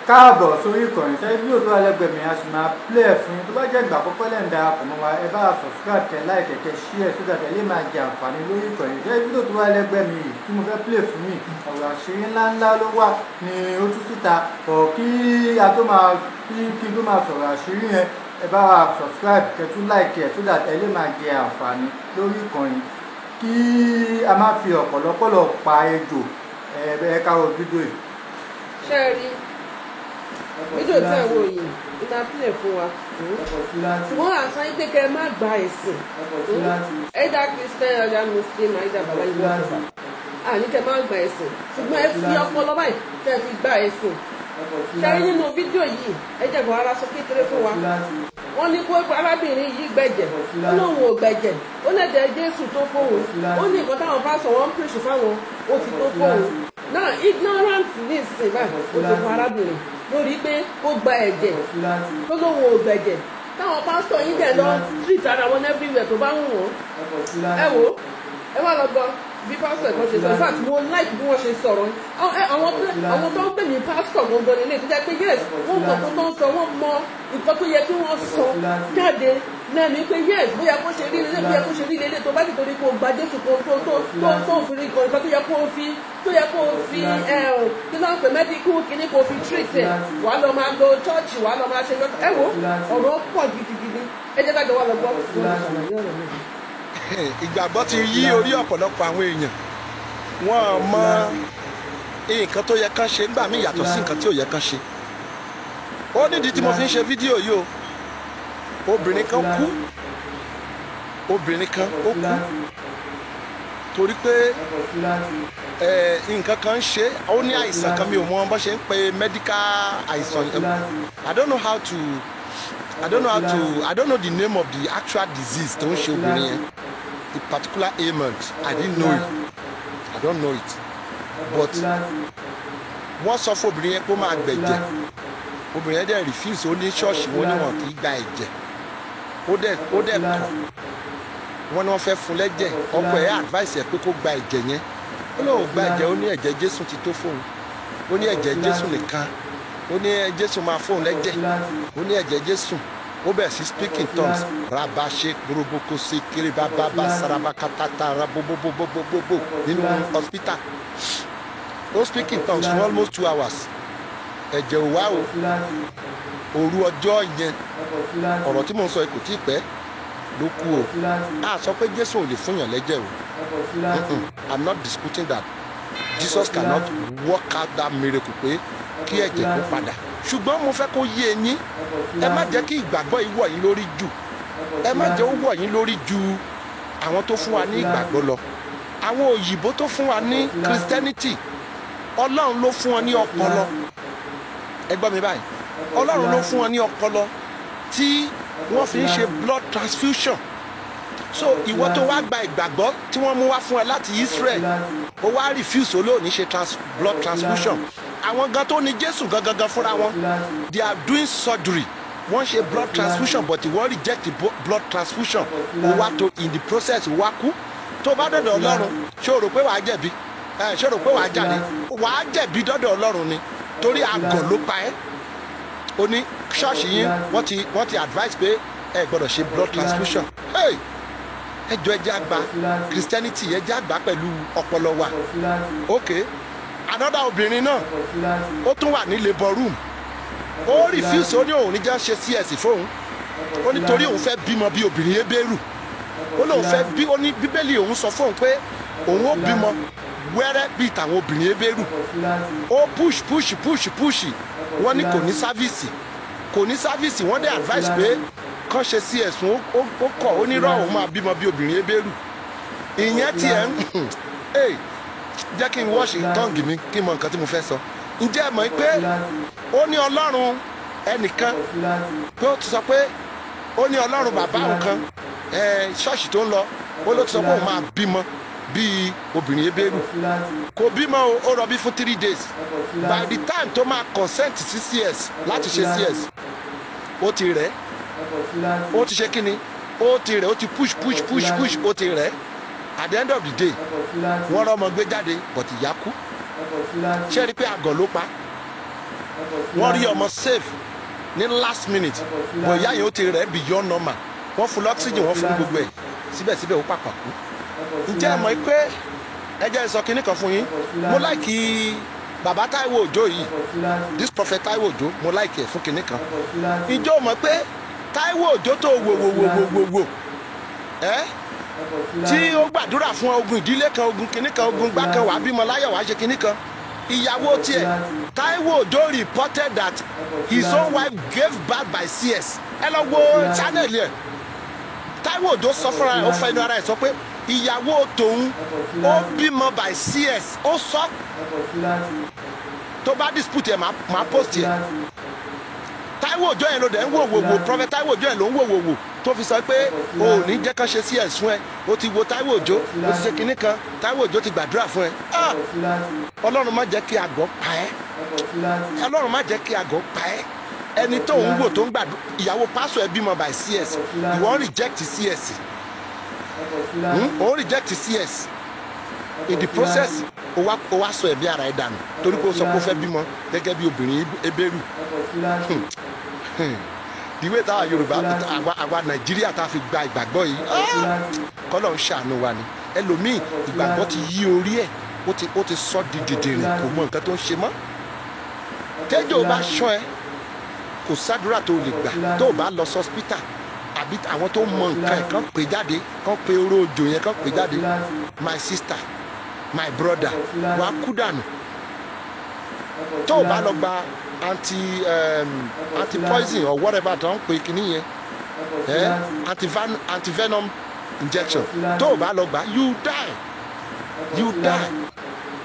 káàbọ̀ sórí ìkànnì tẹ́ fídíò tó wà lẹ́gbẹ̀ẹ́ mi a sì máa play ẹ̀ fún yín tó bá jẹ́ ìgbà àkọ́kọ́ lẹ́ ń darapọ̀ mọ́ wa ẹ bá subscribe tẹ like kẹ̀kẹ́ share so that ẹ lè máa jẹ àǹfààní lórí ìkànnì tẹ́ fídíò tó wà lẹ́gbẹ̀ẹ́ mi tí mo fẹ́ play fún yín ọ̀rọ̀ àṣírí ńláńlá ló wà ní ó tú síta kí n tó máa sọ̀rọ̀ àṣírí yẹn ẹ bá wa subscribe kẹtù like ẹ so that ẹ lè máa jẹ àǹfààní lórí ìkànnì kí a má fi ọ̀pọ̀lọpọ̀ pa ejò ẹ káwọ́ fídíò yìí. ṣé ẹ rí fídíò tí ẹ wò yìí ìta pílẹ̀ fún wa ṣùgbọ́n àṣà yín pé kẹ́ ẹ má gba ẹ̀sìn ẹ̀dá Christian ẹ̀dá Muslim ẹ̀dá bàbá yìí wọ́n fà àní kẹ́ ẹ má gba ẹ̀sìn ṣùgbọ́n ẹ fi ọpọlọ báyìí kẹ́ ẹ fi gba ẹ̀sìn ṣé ẹ rí nínú fídíò yìí ẹ jẹ́ kó ara sọ kékeré fún wa wọ́n ní kó arábìnrin yìí gbẹ̀jẹ̀ ó lóun ò gbẹ̀jẹ̀ ó lẹ́jẹ̀ Jésù tó fóun ó ní nǹkan táwọn bá sọ wọ́n ń pèsè fáwọn ó ti tó fóun náà ignorance ní ìsìn báyìí ó ti fún arábìnrin lórí pé ó gba ẹ̀jẹ̀ tó lóun ò gbẹ̀jẹ̀ táwọn pásítọ̀ yín dẹ̀ lọ treat ara wọn everywhere tó bá ń wọ̀n ẹ wò ẹ wá lọ gbọ́ bí pásítọ̀ ẹ̀kan ṣe sọ in fact mo like bí wọ́n ṣe sọ̀rọ̀ àwọn tó ń pè ní pásítọ̀ gbọ̀ngàn nílé tó jẹ́ pé yes wọ́n mọ̀ tó tó ń sọ wọ́n mọ nǹkan tó yẹ kí wọ́n sọ jáde lẹ́nu pé yes bóyá kó ṣe rí lélẹ̀ bóyá kó ṣe rí lélẹ̀ tó bá ti torí kó gba Jésù tó fi rí nǹkan tó yẹ kó fi kí ló ń pè medical kíní kó fi treat ẹ̀ wàá lọ máa lọ church wàá lọ máa ṣe ẹ wo ọ̀rọ̀ pọ̀ gidigidi ẹ jẹ́ ká jọ wá lọ gbọ́ ìgbàgbọ́ ti yí orí ọ̀pọ̀lọpọ̀ àwọn èèyàn wọ́n mọ nǹkan tó yẹ kán ṣe nígbà míì yàtọ̀ sí nǹkan tí ò yẹ kán ṣe ó nídìí tí mo fi ń ṣe fídíò yìí o obìnrin kan kú ó kú torí pé nǹkan kan ń ṣe ó ní àìsàn kan mi ò mọ bó ṣe ń pe medical àìsàn I don't know the name of the actual disease tó ń ṣe obìnrin yẹn the particular ailment I didn't know it I don't know it but wọ́n sọ fún obìnrin yẹn pé ó máa gbẹ̀jẹ̀ obìnrin yẹn dẹ̀ refuse ó ní ṣọ́ọ̀ṣì wọn ni wọn kì í gba ẹ̀jẹ̀ ó dẹ̀ kọ̀ wọ́n ní wọ́n fẹ́ fún lẹ́jẹ̀ ọkọ ẹ̀ advice ẹ̀ pé kó gba ẹ̀jẹ̀ yẹn ó lóun gba ẹ̀jẹ̀ ó ní ẹ̀jẹ̀ Jésù ti tó fóun ó ní ẹ̀jẹ̀ Jésù nìkan ó ní Jésù máa fóun lẹ́jẹ̀ ó ní ẹ̀jẹ̀ Jésù ó bẹ̀rẹ̀ sí speaking tongues rabashe gbogbo se kiri bàbá sarabakatata rabobobobobobo nínú hospital ó speaking tongues for almost 2 hours ẹ̀jẹ̀ ò wá o òru ọjọ́ yẹn ọ̀rọ̀ tí mò ń sọ kò tí ì pẹ́ ló kú o a sọ pé Jésù ò lè fún yàn lẹ́jẹ̀ o I'm not disputing that Jesus cannot work out that miracle pé kí ẹ̀jẹ̀ kó padà ṣùgbọ́n mo fẹ́ kó yé yín ẹ má jẹ́ kí ìgbàgbọ́ yìí wọ̀ yín lórí jù ẹ má jẹ́ ó wọ̀ yín lórí ju àwọn tó fún wa ní ìgbàgbọ́ lọ àwọn òyìnbó tó fún wa ní Christianity Ọlọ́run ló fún wọn ní ọpọlọ ẹ gbọ́ mi báyìí Ọlọ́run ló fún wọn ní ọpọlọ tí wọ́n fi ń ṣe blood transfusion so ìwọ tó wá gba ìgbàgbọ́ tí wọ́n mú wá fún ẹ láti Israel ó wá refuse olóòní ṣe blood transfusion àwọn gan tó ní Jésù gangan fúnra wọn they are doing surgery wọ́n ṣe blood transfusion but wọ́n reject the blood transfusion ó wá tó in the process ó wá kú tó bá dọ̀dọ̀ Ọlọ́run ṣé o rò pé wàá jẹ̀bi ṣé o rò pé wàá jàre wàá jẹ̀bi dọ̀dọ̀ Ọlọ́run ni torí àgọ̀ ló pa ẹ́ ó ní ṣọ́ọ̀ṣì yín wọ́n ti advice pé ẹ gbọ́dọ̀ ṣe blood transfusion ẹjọ́ ẹjẹ́ àgbà Christianity ẹjẹ́ àgbà pẹ̀lú ọpọlọ wa okay another obìnrin náà ó tún wà ní labour room ó refuse ó ní òun ní jẹ́ ṣe CS fóun ó ní torí òun fẹ́ bímọ bí obìnrin ebéèrú ó lóun fẹ́ bí ó ní bíbélì òun sọ fóun pé òun ó bímọ wẹ́rẹ́ bíi tàwọn obìnrin ebéèrú ó push wọ́n ní kò ní sáfíìsì wọ́n dé advice pé kàn ṣe CS ó kọ̀ ó ní rọ́ òun máa bímọ bí obìnrin ebéèrú ìyẹn tiẹ̀ ń jẹ́ kí n wọ́ọ̀ṣì tọ́ǹgì mi kí n mọ nǹkan tí mo fẹ́ sọ ǹjẹ́ ẹ mọ̀ pé ó ní Ọlọ́run ẹnìkan pé ó ti sọ pé ó ní Ọlọ́run bàbá òun kan ṣọ́ọ̀ṣì tó ń lọ ó ló ti sọ pé òun máa bímọ bíi obìnrin ebéèrú kò bímọ ó rọbí fún 3 days by the time tó máa consent sí CS láti ṣe CS ó ti rẹ̀ ó ti ṣe kíni ó ti rẹ̀ ó ti push ó ti rẹ̀ at the end of the day wọ́n rọ́ ọmọ gbé jáde but ìyá kú ṣé rí pé àgọ̀ ló pa wọ́n rí ọmọ save ní last minute bọ̀ ìyá yẹn ó ti rẹ̀ beyond normal wọ́n fún oxygen wọ́n fún gbogbo ẹ̀ síbẹ̀síbẹ̀ ó pàpà kú. ǹjẹ́ ẹ mọ̀ pé ẹ jẹ́ sọ kinní kan fún yín mo láìkí bàbá Táíwò Òjó yìí this prophet Táíwò Òjó mo láìkí ẹ̀ fún kinní kan. ǹjẹ́ o mọ̀ pé Táíwò Òjó tó wò ẹ́ tí ó gbàdúrà fún ogun ìdílé kan ogun kinní kan ogun gbá kan wàá bímọ láyọ̀ wàá ṣe kinní kan ìyàwó tiẹ̀ Táíwò Òjó reported that his own wife gave birth by CS ẹ lọ wo channel yẹn Táíwò Òjó sọ fúnra ẹ̀ ó fẹ́ inú ara ẹ̀ sọ pé ìyàwó tòun ó bímọ by CS ó sọ tó bá dispute ẹ̀ máa post yẹn Táíwò Òjó yẹn ló dẹ̀ ń wò prophet Táíwò Òjó yẹn ló ń wò tó fi sọ pé o ò ní jẹ́ kán ṣe CS fún ẹ o ti wo Táíwò Òjó o ti ṣe kinní kan Táíwò Òjó ti gbàdúrà fún ẹ Ọlọ́run má jẹ́ kí àgọ́ pa ẹ́ Ọlọ́run má jẹ́ kí àgọ́ pa ẹ́ ẹni tó ń wò tó ń gbàdúrà ìyàwó pásọ̀ ẹ bímọ by CS ìwọ ń reject CS o ń reject CS in the process o wá sọ ẹ̀mí ara ẹ̀ dànù torí pé o sọ pé o fẹ́ bímọ gẹ́gẹ́ bí obìnrin ebéèrú ìwé táwa Yorùbá àwa Nàìjíríà tá a fi gba ìgbàgbọ́ yìí kọ́lọ̀ ń ṣàánú wa ni ẹlòmíì ìgbàgbọ́ ti yí orí ẹ̀ ó ti sọ di dìdìrì kò mọ nǹkan tó ń ṣe mọ́ tẹ́jọ́ bá ṣọ́ ẹ kò sádúrà tó lè gbà tó bá lọ sọ́spítà àbí àwọn tó mọ nǹkan ẹ̀ kàn pè jáde kàn pè oró òjò yẹn kàn pè jáde my sister my brother wà á kú dànù tó bá lọ gba anti poison or whatever tó ń pè kíní yẹn anti venom injection tó o bá lọ gbà you die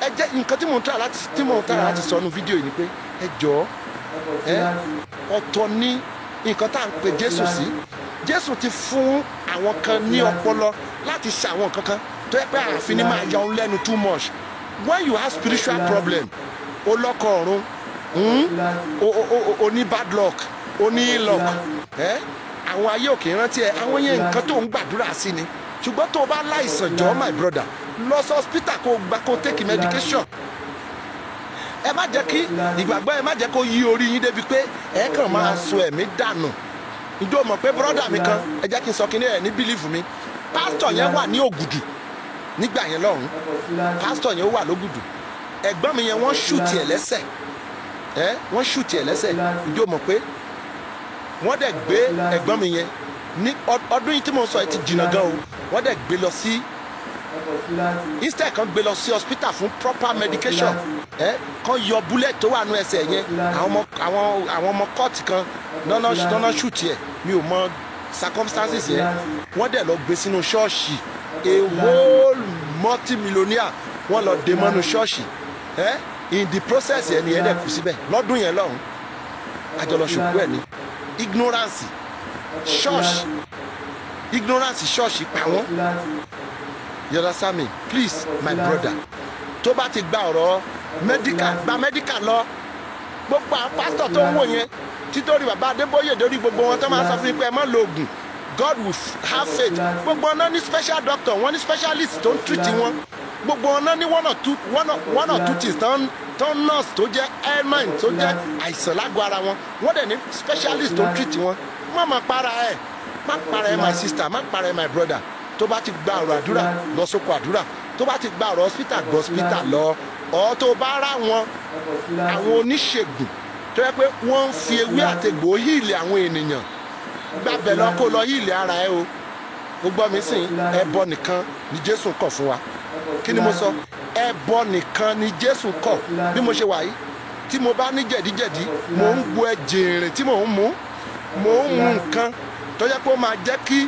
ẹ jẹ́ nǹkan tí mo ń tà láti sọ nu fídíò yìí ni pé ẹ jọ̀ọ́ ọ̀tọ̀ ní nǹkan tá à ń pè Jésù sí Jésù ti fún àwọn kan ní ọpọlọ láti ṣe àwọn nǹkan kan tó yẹ pé àfi ní máa yọ ọ́n lẹ́nu too much when you have spiritual problem o lọ́kọ̀ ọ̀run o ní bad luck o ní ill luck àwọn ayé òkè rántí ẹ àwọn yẹn nǹkan tó ń gbàdúrà sí ni ṣùgbọ́n tó o bá láìsàn jọ my brother lọ sí hospital kó take medication ẹ má jẹ́ kí ìgbàgbọ́ ẹ má jẹ́ kó yí orí yín débi pé ẹ kàn máa sọ ẹ̀mí dànù ìjọ mọ̀ pé brọ́dà mi kan ẹ jẹ́ kí n sọ kí ní ẹ̀ ní bílífù mi pásítọ̀ yẹn wà ní Ògùdù nígbà yẹn lọ́hùn pásítọ̀ yẹn wà lógùdù ẹ̀gbọ́n mi yẹn wọ́n ṣùtì ẹ̀ lẹ́sẹ̀ wọ́n ṣùtì ẹ̀ lẹ́sẹ̀ ìjọ mọ̀ pé wọ́n dẹ̀ gbé ẹ̀gbọ́n mi yẹn ní ọdún yìí tí mo sọ ẹ ti jìnnà gan o wọ́n dẹ̀ gbé lọ sí instead kan gbé lọ sí hospital fún proper medication kan yọ bullet tó wà nú ẹsẹ̀ yẹn àwọn ọmọ court kan dáná shoot yẹ mi ò mọ circumstances yẹn wọ́n dẹ̀ lọ gbé sínú ṣọ́ọ̀ṣì a whole multi-millionaire wọ́n lọ dè mọ́nú ṣọ́ọ̀ṣì in the process yẹn ni ẹ̀ dẹ̀ kú síbẹ̀ lọ́dún yẹn lọ́hùn àjọlọ́ṣùkú ẹ̀ ní ignorance ṣọ́ọ̀ṣì pa wọ́n. You understand me? Please, my brother. Tó bá ti gba ọ̀rọ̀ medical lọ. Gbogbo àwọn pásítọ̀ tó ń wò yẹn títorí bàbá Adébóyè dórí gbogbo wọn tó máa sọ fún yín pé ẹ má lo oògùn. God will have faith. Gbogbo wọn náà ní special doctor, wọ́n ní specialist tó ń treat wọn. Gbogbo wọn náà ní one or two things tó ń nurse tó jẹ́ ailment tó jẹ́ àìsàn lágọ̀ọ́ ara wọn. Wọ́n dẹ̀ ní specialist tó ń treat wọn. Má para ẹ̀ my sister, má para ẹ̀ my brother. Tó bá ti gba ọ̀rọ̀ àdúrà lọ sóko àdúrà tó bá ti gba ọ̀rọ̀ hospital gbọ́ hospital lọ ọ̀ tó bá rà wọn àwọn oníṣègùn tó yẹ pé wọ́n ń fi ewé àtegbò híìlì àwọn ènìyàn gbàbẹ̀ lọ kó lọ híìlì ara ẹ o ó gbọ́ mi sìn ẹbọ nìkan ni Jésù kọ̀ fún wa kí ni mo sọ ẹbọ nìkan ni Jésù kọ̀ bí mo ṣe wà yìí tí mo bá ní jẹ̀díjẹ̀dí mò ń gbo ẹ̀jẹ̀ rìn tí mò ń mú nǹkan tó yẹ pé ó máa jẹ́ kí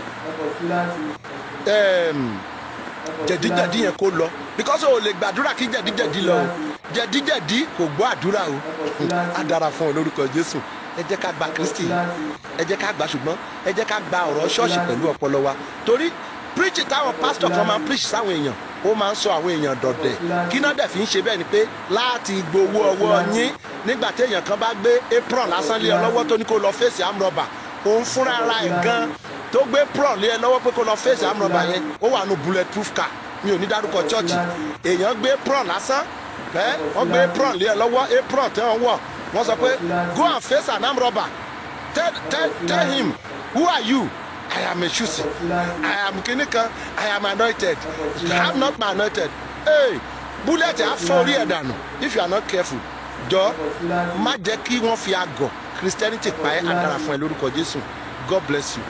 jẹ̀díjẹ̀dí yẹn kó lọ because o lè gbàdúrà kí jẹ̀díjẹ̀dí lọ o jẹ̀díjẹ̀dí kò gbọ́ àdúrà o á dára fún ọ lórúkọ Jésù ẹ jẹ́ ká gba Kristi ẹ jẹ́ ká gba ṣùgbọ́n ẹ jẹ́ ká gba ọ̀rọ̀ ṣọ́ọ̀ṣì pẹ̀lú ọpọlọ wa torí preach táwọn pásítọ̀ kan máa ń preach sáwọn èèyàn ó máa ń sọ àwọn èèyàn dọ̀dẹ̀ kí náà dẹ̀ fi ń ṣe bẹ́ẹ̀ ni pé láti gbowó ọwọ́ yín nígbà tí èèyàn kan bá gbé apron lásán lé ọ lọ́wọ́ tó ní kó lọ fèsì amrọ̀bà òun fúnra ara ẹ̀ gan tó gbé apron lé ẹ lọ́wọ́ pé kó lọ fèsì amrọ̀bà yẹn ó wà nù bulletproof car mi ò ní dárúkọ chọ́ọ̀chì èèyàn gbé apron lásán wọ́n gbé apron lé ẹ lọ́wọ́ apron tí wọ́n wọ̀ wọ́n sọ pé go and face an armed robber tell him who are you. I am a shusi. I am kinikan. I am anointed. You have not been anointed. Hey, bullet are for real dànù. If you are not careful, jọ má jẹ́ kí wọ́n fi àgọ̀ Christianity pa ẹ́ àdàrà fún ẹ lórúkọ Jésù. God bless you.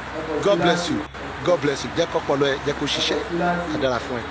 God bless you. God bless you. Jẹ́ kọ́pọ̀lọ́ ẹ jẹ́ kó ṣiṣẹ́ àdàrà fún ẹ.